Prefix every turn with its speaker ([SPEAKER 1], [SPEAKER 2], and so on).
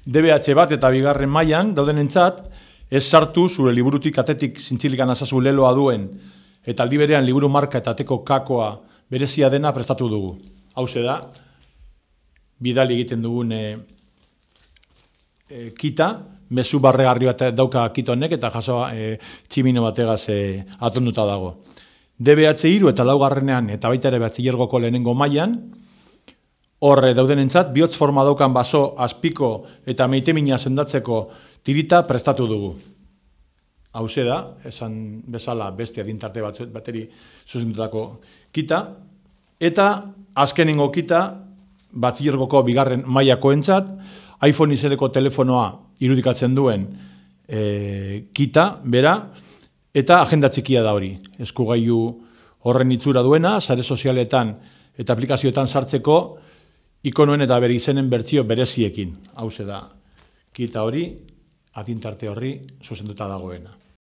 [SPEAKER 1] DBH bat eta bigarren mailan daudenentzat, ez sartu zure liburutik atetik zintzilikan azazu leloa duen, eta aldi berean liburu marka eta ateko kakoa berezia dena prestatu dugu. Hauze da, bidali egiten dugun kita, mezu barregarri bat dauka kita honek, eta jaso tximino bategaz atonduta dago. DBH 3 eta laugarrenean, eta baita ere batxilergoko lehenengo mailan, hor daudenentzat, bihotz forma daukan baso, azpiko eta meitemina sendatzeko tirita prestatu dugu. Hauze da, esan bezala beste adintarte bateri zuzendutako kita, eta azkenengo kita, batxilergoko bigarren mailakoentzat, iPhone izeneko telefonoa irudikatzen duen kita, bera, eta agenda txikia da hori. Eskugailu horren itzura duena, sare sozialetan eta aplikazioetan sartzeko, ikonoen eta bere izenen bertsio bereziekin. Hauze da, kita hori, adintarte horri zuzenduta dagoena.